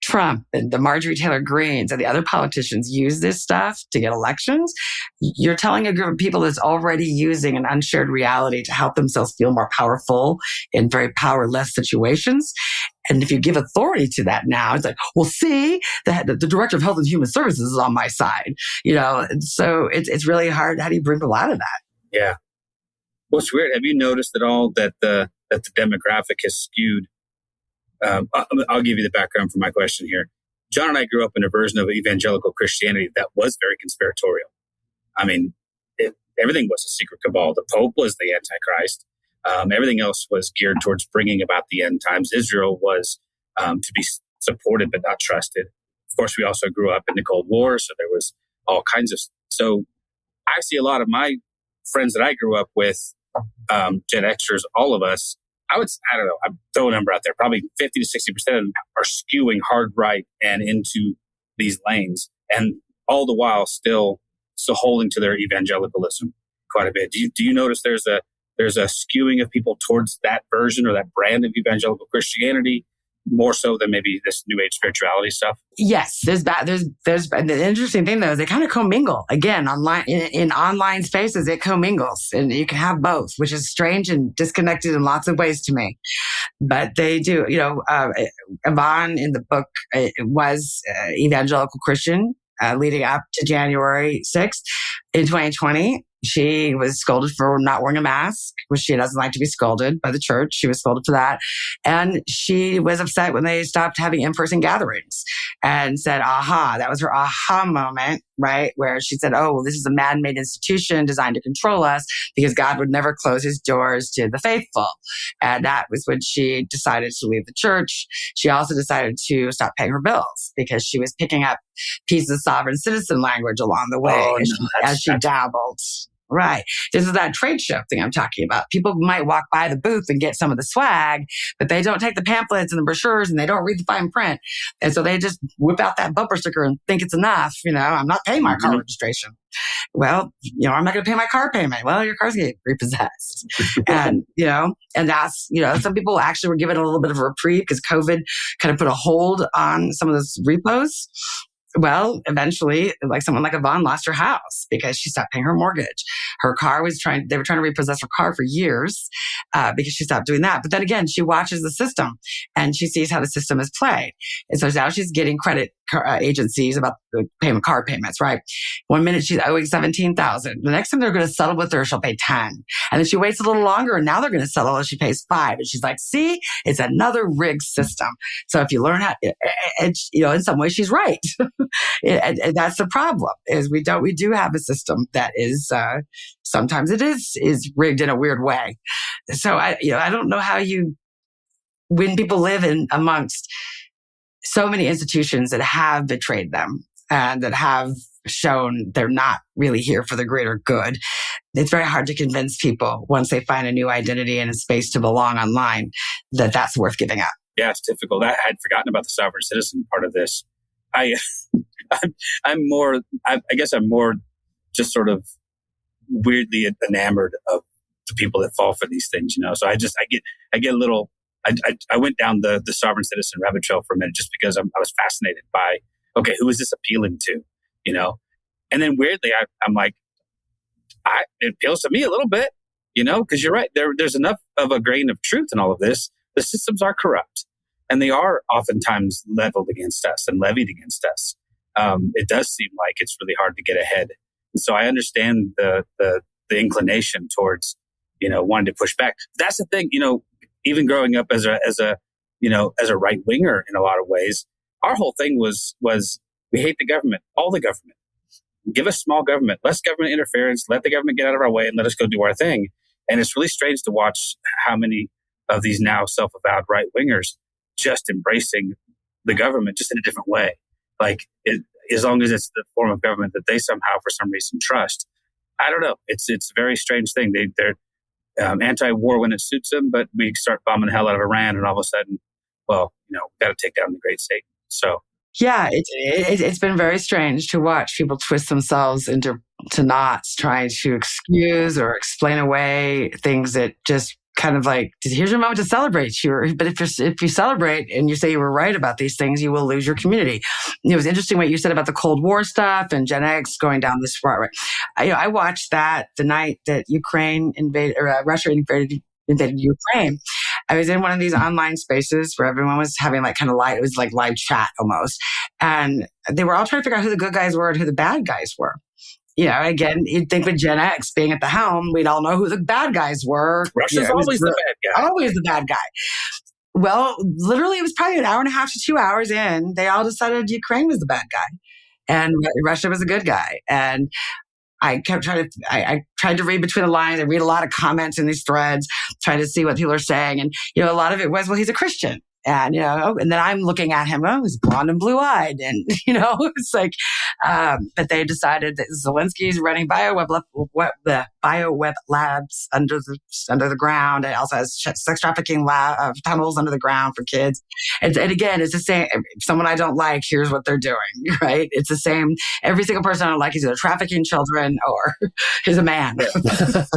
Trump and the Marjorie Taylor Greens and the other politicians use this stuff to get elections, you're telling a group of people that's already using an unshared reality to help themselves feel more powerful in very powerless situations. And if you give authority to that now, it's like, well, see, the Director of Health and Human Services is on my side. So it's really hard. How do you bring people out of that? Yeah. What's weird, have you noticed at all that the demographic has skewed? I'll give you the background for my question here. John and I grew up in a version of evangelical Christianity that was very conspiratorial. I mean, everything was a secret cabal. The Pope was the Antichrist. Everything else was geared towards bringing about the end times. Israel was to be supported but not trusted. Of course, we also grew up in the Cold War, so there was all kinds of... So I see a lot of my friends that I grew up with, Gen Xers, all of us, I don't know, I'm throwing a number out there, probably 50 to 60% of them are skewing hard right and into these lanes, and all the while still holding to their evangelicalism quite a bit. Do you notice there's a skewing of people towards that version or that brand of evangelical Christianity more so than maybe this new age spirituality stuff? Yes, there's the interesting thing though is they kind of commingle again online in online spaces. It commingles, and you can have both, which is strange and disconnected in lots of ways to me. But they do. Yvonne in the book was evangelical Christian leading up to January 6th in 2020. She was scolded for not wearing a mask, which she doesn't like to be scolded by the church. She was scolded for that. And she was upset when they stopped having in-person gatherings and said, aha, that was her aha moment, right? Where she said, oh, well, this is a man-made institution designed to control us because God would never close his doors to the faithful. And that was when she decided to leave the church. She also decided to stop paying her bills because she was picking up pieces of sovereign citizen language along the way as she dabbled. Right. This is that trade show thing I'm talking about. People might walk by the booth and get some of the swag, but they don't take the pamphlets and the brochures and they don't read the fine print. And so they just whip out that bumper sticker and think it's enough. I'm not paying my car registration. Well, I'm not going to pay my car payment. Well, your car's getting repossessed. And that's, some people actually were given a little bit of a reprieve because COVID kind of put a hold on some of those repos. Well, eventually, someone like Yvonne lost her house because she stopped paying her mortgage. Her car they were trying to repossess her car for years because she stopped doing that. But then again, she watches the system and she sees how the system is played. And so now she's getting credit agencies about the car payments, right? 1 minute she's owing $17,000. The next time they're going to settle with her, she'll pay $10,000. And then she waits a little longer and now they're going to settle and she pays $5,000. And she's like, see, it's another rigged system. So if you learn how, in some ways she's right. And that's the problem is we do have a system that is, sometimes it is rigged in a weird way. So I don't know how when people live amongst so many institutions that have betrayed them and that have shown they're not really here for the greater good, it's very hard to convince people once they find a new identity and a space to belong online that that's worth giving up. Yeah, it's difficult. I had forgotten about the sovereign citizen part of this. I'm more just sort of weirdly enamored of the people that fall for these things, So I get a little. I went down the sovereign citizen rabbit trail for a minute just because I was fascinated by, okay, who is this appealing to, And then weirdly, I'm like, it appeals to me a little bit, because you're right. There's enough of a grain of truth in all of this. The systems are corrupt, and they are oftentimes leveled against us and levied against us. It does seem like it's really hard to get ahead. And so I understand the inclination towards, wanted to push back. That's the thing, even growing up as a right winger in a lot of ways, our whole thing was we hate the government, all the government. Give us small government, less government interference, let the government get out of our way and let us go do our thing. And it's really strange to watch how many of these now self-avowed right wingers just embracing the government just in a different way. Like as long as it's the form of government that they somehow for some reason trust. I don't know. It's a very strange thing. They're anti-war when it suits them, but we start bombing the hell out of Iran and all of a sudden, got to take down the great Satan. So yeah, it's been very strange to watch people twist themselves into knots trying to excuse or explain away things that just kind of like, here's your moment to celebrate. But if you celebrate and you say you were right about these things, you will lose your community. It was interesting what you said about the Cold War stuff and Gen X going down this route. Right? I watched that the night that Russia invaded Ukraine. I was in one of these online spaces where everyone was having like kind of it was like live chat almost. And they were all trying to figure out who the good guys were and who the bad guys were. Again, you'd think with Gen X being at the helm, we'd all know who the bad guys were. Russia's always the bad guy. Always the bad guy. Well, literally, it was probably an hour and a half to 2 hours in. They all decided Ukraine was the bad guy and Russia was a good guy. And I kept I tried to read between the lines. I read a lot of comments in these threads, trying to see what people are saying. And, a lot of it was, well, he's a Christian. And, and then I'm looking at him, he's blonde and blue eyed. And, it's like, but they decided that Zelensky's running the bioweb labs under the ground. It also has sex trafficking tunnels under the ground for kids. And again, it's the same. Someone I don't like, here's what they're doing, right? It's the same. Every single person I don't like is either trafficking children or is a man.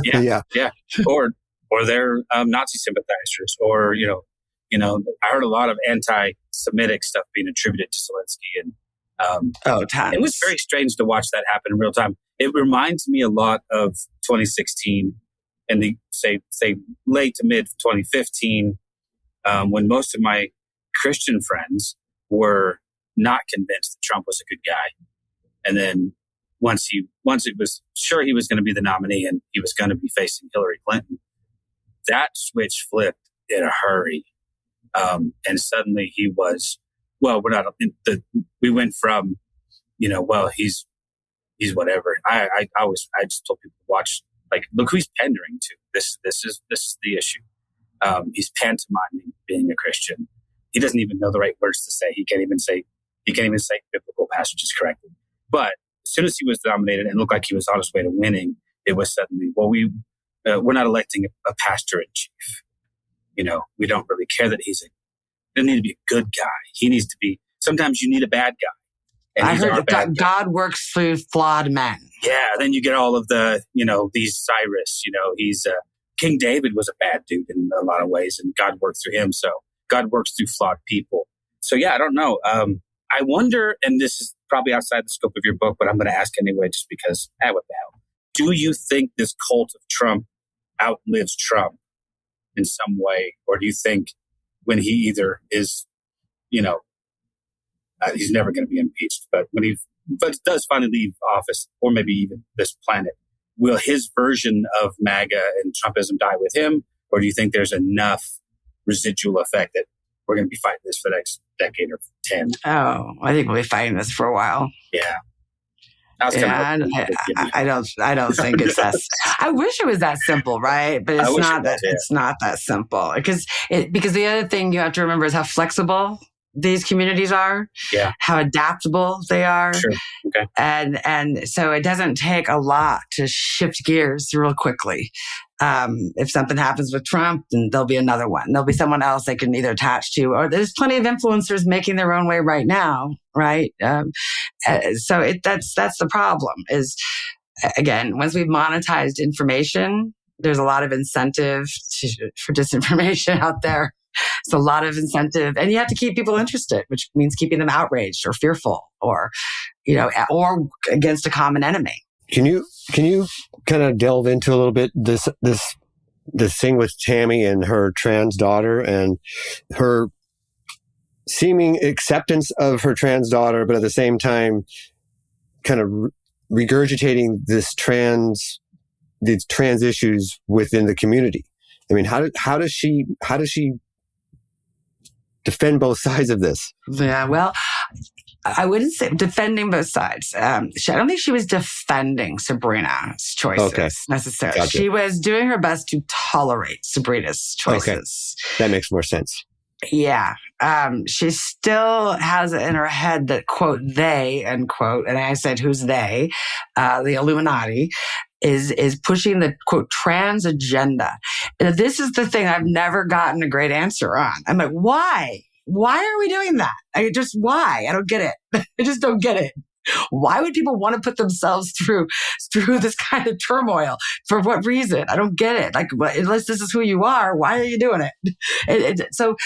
Yeah. Or they're Nazi sympathizers or, I heard a lot of anti-Semitic stuff being attributed to Zelensky, and it was very strange to watch that happen in real time. It reminds me a lot of 2016 and the say late to mid 2015, when most of my Christian friends were not convinced that Trump was a good guy, and then once it was sure he was going to be the nominee and he was going to be facing Hillary Clinton, that switch flipped in a hurry. And suddenly he was, we went from, he's whatever. I just told people to watch, like, look who he's pandering to. This is the issue. He's pantomiming being a Christian. He doesn't even know the right words to say. He can't even say biblical passages correctly. But as soon as he was nominated and looked like he was on his way to winning, it was suddenly, we're not electing a pastor in chief. We don't really care that he doesn't need to be a good guy. He needs to be, sometimes you need a bad guy. And I heard that God works through flawed men. Yeah. Then you get all of the, these Cyrus, he's, King David was a bad dude in a lot of ways and God worked through him. So God works through flawed people. So yeah, I don't know. I wonder, and this is probably outside the scope of your book, but I'm going to ask anyway, just because, what the hell? Do you think this cult of Trump outlives Trump in some way? Or do you think when he either is, he's never going to be impeached, but when he does finally leave office, or maybe even this planet, will his version of MAGA and Trumpism die with him? Or do you think there's enough residual effect that we're going to be fighting this for the next decade or 10? Oh, I think we'll be fighting this for a while. Yeah. I don't think it's that. I wish it was that simple, right? But it's not that. It's not that simple because the other thing you have to remember is how flexible these communities are. Yeah. How adaptable they are. Sure. Okay. And so it doesn't take a lot to shift gears real quickly. If something happens with Trump, then there'll be another one. There'll be someone else they can either attach to, or there's plenty of influencers making their own way right now, right? So that's the problem is, again, once we've monetized information, there's a lot of incentive for disinformation out there. It's a lot of incentive, and you have to keep people interested, which means keeping them outraged or fearful or against a common enemy. Can you kind of delve into a little bit this thing with Tammy and her trans daughter and her seeming acceptance of her trans daughter, but at the same time kind of regurgitating this trans these trans issues within the community? I mean, how does she defend both sides of this? Yeah, well, I wouldn't say defending both sides. I don't think she was defending Sabrina's choices necessarily. Gotcha. She was doing her best to tolerate Sabrina's choices. That makes more sense. Yeah. She still has it in her head that, quote, they, end quote, and I said, who's they? The Illuminati is pushing the, quote, trans agenda. And this is the thing I've never gotten a great answer on. I'm like, why? Why are we doing that? Why? I don't get it. I just don't get it. Why would people want to put themselves through this kind of turmoil? For what reason? I don't get it. Like, unless this is who you are, why are you doing it? So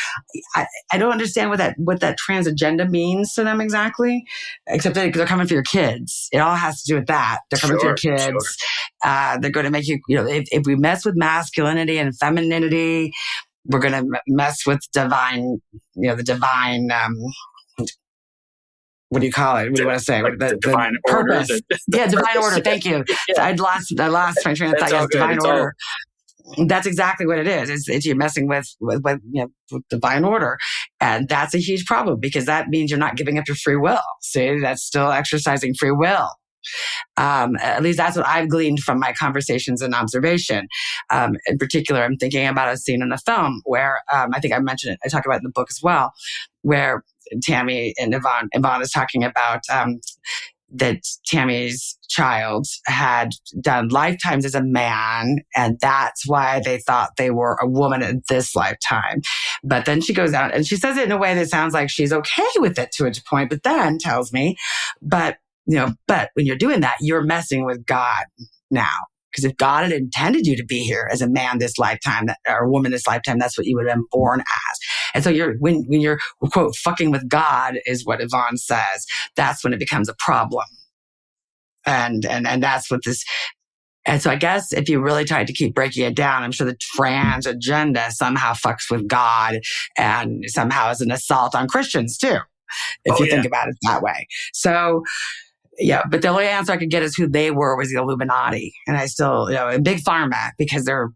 I don't understand what that trans agenda means to them exactly, except that they're coming for your kids. It all has to do with that. They're coming for your kids. Sure. They're going to make you, if we mess with masculinity and femininity, we're going to mess with divine, the divine, what do you call it? What do you want to say? Like the divine order. Divine order. Thank you. Yeah. I lost my train of thought. Yes, divine order. That's exactly what it is. It's you're messing with divine order. And that's a huge problem because that means you're not giving up your free will. See, that's still exercising free will. At least that's what I've gleaned from my conversations and observation. In particular, I'm thinking about a scene in the film where I think I mentioned it. I talk about it in the book as well, where Tammy and Yvonne is talking about that Tammy's child had done lifetimes as a man, and that's why they thought they were a woman in this lifetime. But then she goes out and she says it in a way that sounds like she's okay with it to a point, but then tells me, but when you're doing that, you're messing with God now. Because if God had intended you to be here as a man this lifetime, or a woman this lifetime, that's what you would have been born as. And so when you're, quote, fucking with God, is what Yvonne says, that's when it becomes a problem. And that's what this. And so I guess if you really tried to keep breaking it down, I'm sure the trans agenda somehow fucks with God and somehow is an assault on Christians too, if you think about it that way. So, yeah, but the only answer I could get is who they were was the Illuminati. And I still, big pharma, because they're,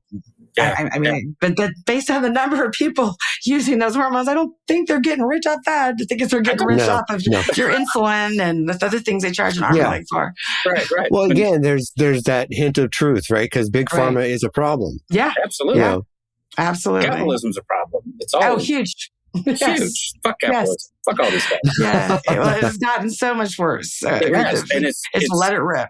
but based on the number of people using those hormones, I don't think they're getting rich off that. I think they're getting rich off of your insulin and the other things they charge an arm and leg for. Right. Well, again, there's that hint of truth, right? Because big pharma is a problem. Yeah. Absolutely. Absolutely. Capitalism's a problem. It's all huge. Yes. Huge. Fuck capitalism. Yes. Fuck all this stuff. Yeah. It's gotten so much worse. It has. And it's let it rip.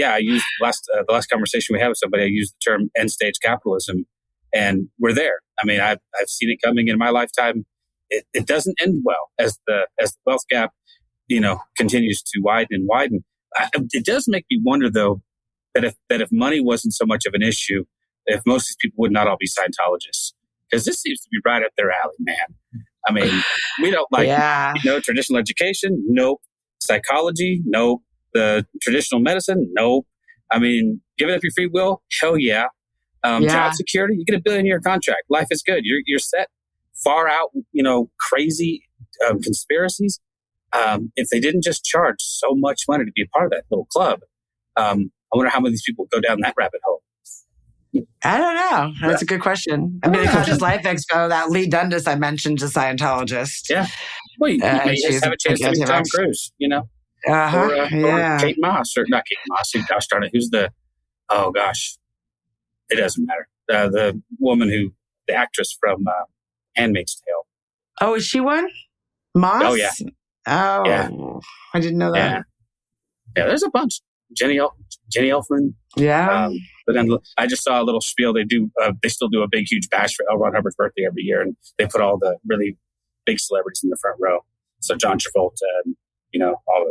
I used the last conversation we had with somebody, I used the term end stage capitalism, and we're there. I mean, I've seen it coming in my lifetime. It doesn't end well as the wealth gap, continues to widen and widen. It does make me wonder, though, that if money wasn't so much of an issue, if most of these people would not all be Scientologists. Because this seems to be right up their alley, man. I mean, we don't like traditional education, nope. Psychology, nope. The traditional medicine, nope. I mean, giving up your free will, hell yeah. Job security, you get $1 billion contract. Life is good. You're set. Far out, crazy conspiracies. If they didn't just charge so much money to be a part of that little club, I wonder how many of these people go down that rabbit hole. I don't know. That's a good question. I mean, the Conscious Life Expo, that Lee Dundas I mentioned, is a Scientologist. Yeah. Well, you may just have a chance to meet Tom Cruise, Or Kate Moss, or not Kate Moss. Gosh darn it. Who's the, oh gosh. It doesn't matter. The woman the actress from Handmaid's Tale. Oh, is she one? Moss? Oh, yeah. Oh, yeah. I didn't know that. Yeah, there's a bunch. Jenny Elfman. Yeah. But then I just saw a little spiel. They still do a big, huge bash for L. Ron Hubbard's birthday every year, and they put all the really big celebrities in the front row. So John Travolta and all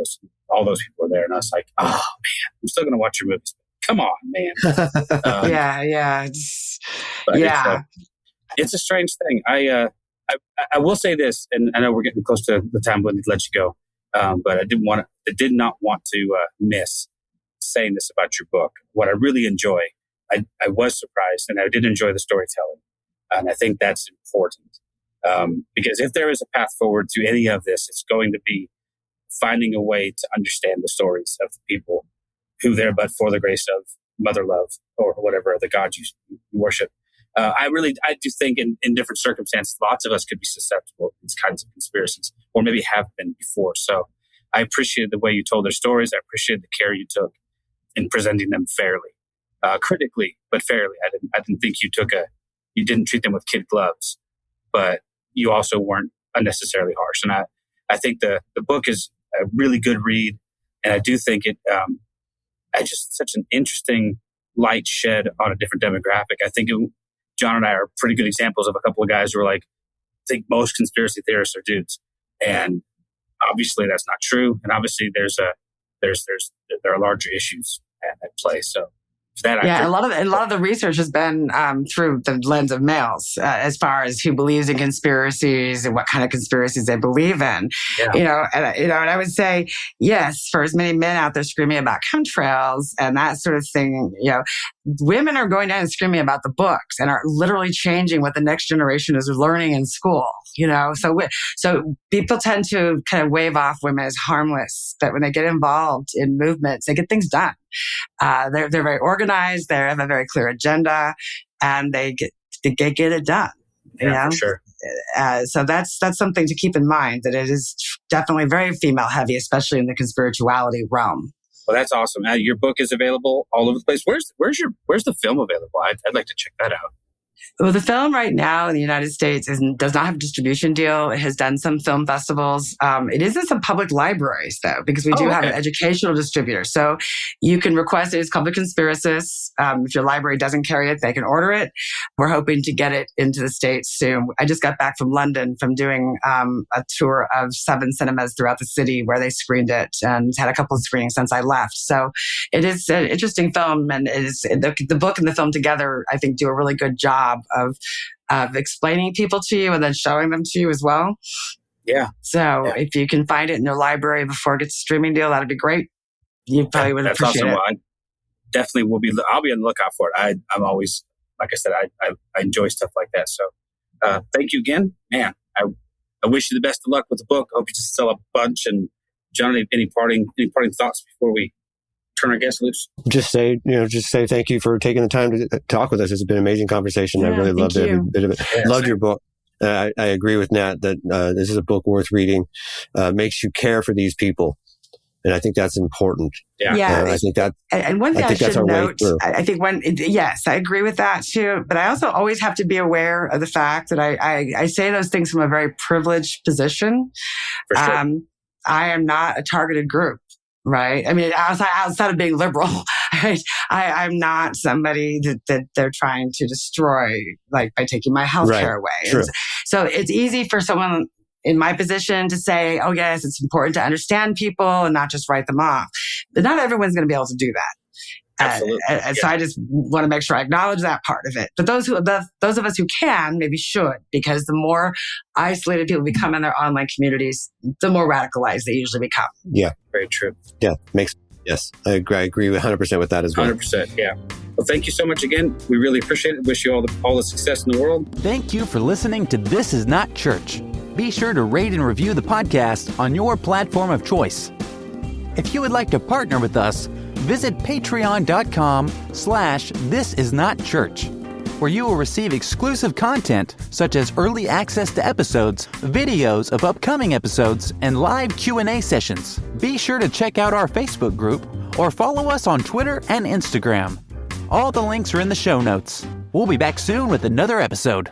those people were there, and I was like, oh man, I'm still going to watch your movies. Come on, man. It's a strange thing. I will say this, and I know we're getting close to the time when we let you go, but I did not want to miss saying this about your book. What I really enjoy, I was surprised, and I did enjoy the storytelling, and I think that's important because if there is a path forward to any of this, it's going to be finding a way to understand the stories of the people who there, but for the grace of mother love or whatever the God you worship. I do think in different circumstances, lots of us could be susceptible to these kinds of conspiracies, or maybe have been before. So I appreciated the way you told their stories. I appreciated the care you took in presenting them fairly, critically, but fairly. I didn't think you didn't treat them with kid gloves, but you also weren't unnecessarily harsh. And I think the book is a really good read. And I do think it, just such an interesting light shed on a different demographic. I think John and I are pretty good examples of a couple of guys who are like, I think most conspiracy theorists are dudes. And obviously that's not true. And obviously there are larger issues at play. So a lot of the research has been through the lens of males, as far as who believes in conspiracies and what kind of conspiracies they believe in. Yeah. And I would say, yes, for as many men out there screaming about chemtrails and that sort of thing, women are going down and screaming about the books and are literally changing what the next generation is learning in school. So people tend to kind of wave off women as harmless, but when they get involved in movements, they get things done. They're very organized. They have a very clear agenda, and they get it done. Yeah, for sure. So that's something to keep in mind, that it is definitely very female heavy, especially in the conspirituality realm. Well, that's awesome. Your book is available all over the place. Where's the film available? I'd like to check that out. Well, the film right now in the United States does not have a distribution deal. It has done some film festivals. It is in some public libraries, though, because we do have an educational distributor. So you can request it. It's called The Conspiracists. If your library doesn't carry it, they can order it. We're hoping to get it into the States soon. I just got back from London from doing a tour of 7 cinemas throughout the city where they screened it, and had a couple of screenings since I left. So it is an interesting film, and it is the book and the film together, I think, do a really good job of explaining people to you and then showing them to you as well. Yeah. So if you can find it in your library before it gets a streaming deal, that'd be great. You probably would appreciate awesome. it. Well, I definitely I'll be on the lookout for it. I'm always, like I said, I enjoy stuff like that. So thank you again, man. I wish you the best of luck with the book. I hope you just sell a bunch. And John, any parting thoughts before we turn our guests loose? Just say thank you for taking the time to talk with us. It's been an amazing conversation. Yeah, I really loved every bit of it. Yeah, loved your book. I agree with Nat that this is a book worth reading. Makes you care for these people, and I think that's important. Yeah. I think that. And one thing I should note, I think yes, I agree with that too. But I also always have to be aware of the fact that I say those things from a very privileged position. For sure. I am not a targeted group. Right. I mean, outside of being liberal, right? I'm not somebody that they're trying to destroy, like by taking my healthcare away. True. So it's easy for someone in my position to say, oh, yes, it's important to understand people and not just write them off. But not everyone's going to be able to do that. Absolutely. So I just want to make sure I acknowledge that part of it. But those of us who can maybe should, because the more isolated people become in their online communities, the more radicalized they usually become. Yeah. Very true. Yeah. Yes. I agree 100% with that as well. 100%. Yeah. Well, thank you so much again. We really appreciate it. Wish you all the success in the world. Thank you for listening to This Is Not Church. Be sure to rate and review the podcast on your platform of choice. If you would like to partner with us, visit patreon.com/thisisnotchurch, where you will receive exclusive content such as early access to episodes, videos of upcoming episodes, and live Q&A sessions. Be sure to check out our Facebook group or follow us on Twitter and Instagram. All the links are in the show notes. We'll be back soon with another episode.